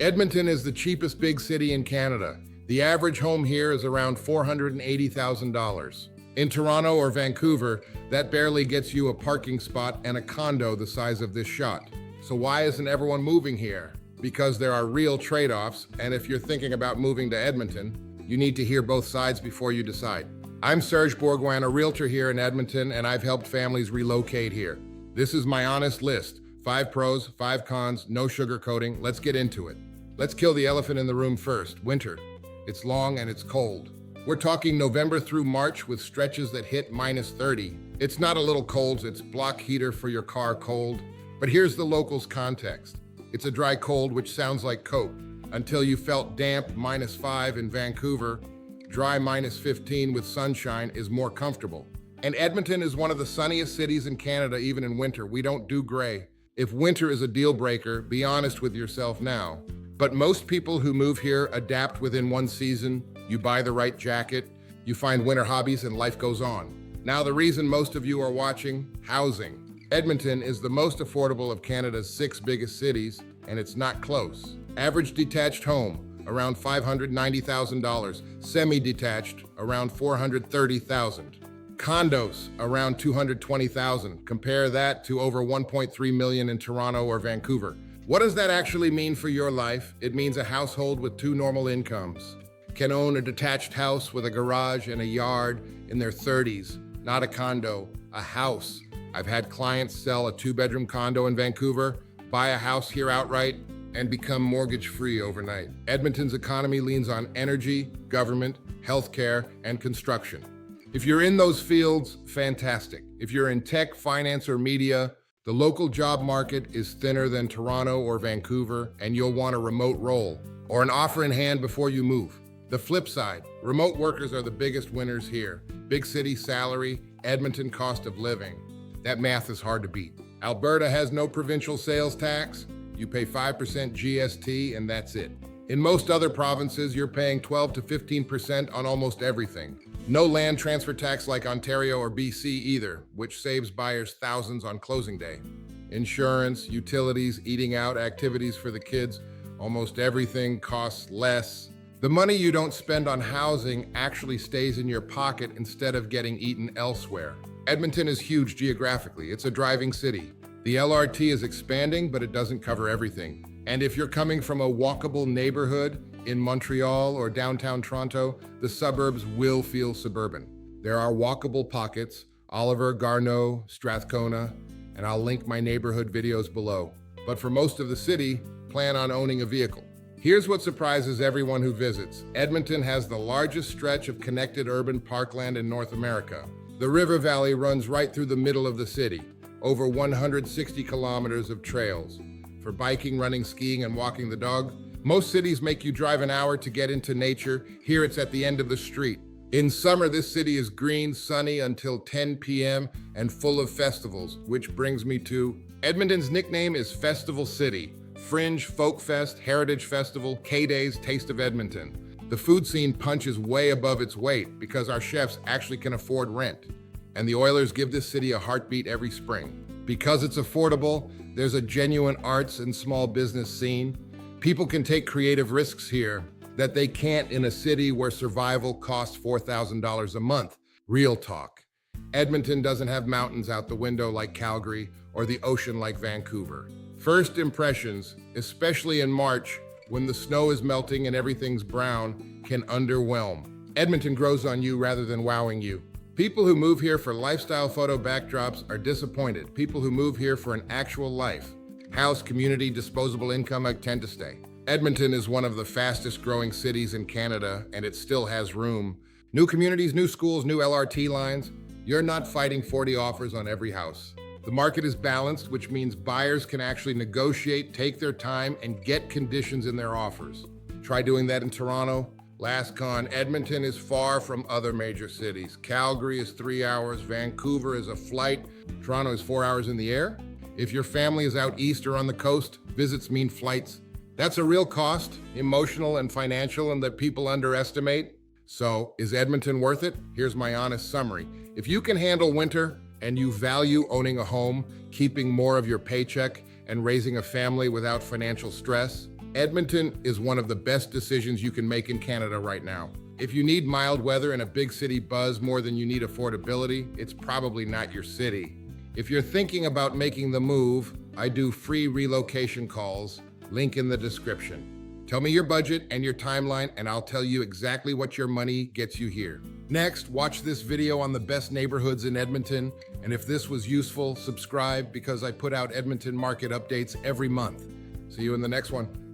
Edmonton is the cheapest big city in Canada. The average home here is around $480,000. In Toronto or Vancouver, that barely gets you a parking spot and a condo the size of this shot. So why isn't everyone moving here? Because there are real trade-offs, and if you're thinking about moving to Edmonton, you need to hear both sides before you decide. I'm Serge Bourgoin, a realtor here in Edmonton, and I've helped families relocate here. This is my honest list. 5 pros, 5 cons, no sugarcoating. Let's get into it. Let's kill the elephant in the room first, winter. It's long and it's cold. We're talking November through March with stretches that hit -30. It's not a little cold, it's block heater for your car cold. But here's the locals' context. It's a dry cold which sounds like Coke, until you felt damp -5 in Vancouver. Dry -15 with sunshine is more comfortable. And Edmonton is one of the sunniest cities in Canada, even in winter. We don't do gray. If winter is a deal breaker, be honest with yourself now. But most people who move here adapt within one season. You buy the right jacket, you find winter hobbies, and life goes on. Now, the reason most of you are watching, housing. Edmonton is the most affordable of Canada's 6 biggest cities, and it's not close. Average detached home, around $590,000. Semi-detached, around $430,000. Condos, around $220,000. Compare that to over $1.3 million in Toronto or Vancouver. What does that actually mean for your life? It means a household with 2 normal incomes can own a detached house with a garage and a yard in their 30s, not a condo, a house. I've had clients sell a 2-bedroom condo in Vancouver, buy a house here outright, and become mortgage-free overnight. Edmonton's economy leans on energy, government, healthcare, and construction. If you're in those fields, fantastic. If you're in tech, finance, or media, the local job market is thinner than Toronto or Vancouver, and you'll want a remote role or an offer in hand before you move. The flip side, remote workers are the biggest winners here. Big city salary, Edmonton cost of living. That math is hard to beat. Alberta has no provincial sales tax. You pay 5% GST, and that's it. In most other provinces, you're paying 12 to 15% on almost everything. No land transfer tax like Ontario or BC either, which saves buyers thousands on closing day. Insurance, utilities, eating out, activities for the kids, almost everything costs less. The money you don't spend on housing actually stays in your pocket instead of getting eaten elsewhere. Edmonton is huge geographically. It's a driving city. The LRT is expanding, but it doesn't cover everything. And if you're coming from a walkable neighborhood in Montreal or downtown Toronto, the suburbs will feel suburban. There are walkable pockets, Oliver, Garneau, Strathcona, and I'll link my neighborhood videos below. But for most of the city, plan on owning a vehicle. Here's what surprises everyone who visits. Edmonton has the largest stretch of connected urban parkland in North America. The river valley runs right through the middle of the city, over 160 kilometers of trails. For biking, running, skiing, and walking the dog, most cities make you drive an hour to get into nature. Here it's at the end of the street. In summer, this city is green, sunny until 10 p.m. and full of festivals, which brings me to Edmonton's nickname is Festival City. Fringe, Folk Fest, Heritage Festival, K-Days, Taste of Edmonton. The food scene punches way above its weight because our chefs actually can afford rent. And the Oilers give this city a heartbeat every spring. Because it's affordable, there's a genuine arts and small business scene. People can take creative risks here that they can't in a city where survival costs $4,000 a month. Real talk. Edmonton doesn't have mountains out the window like Calgary or the ocean like Vancouver. First impressions, especially in March, when the snow is melting and everything's brown, can underwhelm. Edmonton grows on you rather than wowing you. People who move here for lifestyle photo backdrops are disappointed. People who move here for an actual life, house, community, disposable income tend to stay. Edmonton is one of the fastest growing cities in Canada, and it still has room. New communities, new schools, new LRT lines. You're not fighting 40 offers on every house. The market is balanced, which means buyers can actually negotiate, take their time, and get conditions in their offers. Try doing that in Toronto. Last con, Edmonton is far from other major cities. Calgary is 3 hours, Vancouver is a flight, Toronto is 4 hours in the air. If your family is out east or on the coast, visits mean flights. That's a real cost, emotional and financial, and that people underestimate. So, is Edmonton worth it? Here's my honest summary. If you can handle winter and you value owning a home, keeping more of your paycheck, and raising a family without financial stress, Edmonton is one of the best decisions you can make in Canada right now. If you need mild weather and a big city buzz more than you need affordability, it's probably not your city. If you're thinking about making the move, I do free relocation calls, link in the description. Tell me your budget and your timeline, and I'll tell you exactly what your money gets you here. Next, watch this video on the best neighborhoods in Edmonton, and if this was useful, subscribe because I put out Edmonton market updates every month. See you in the next one.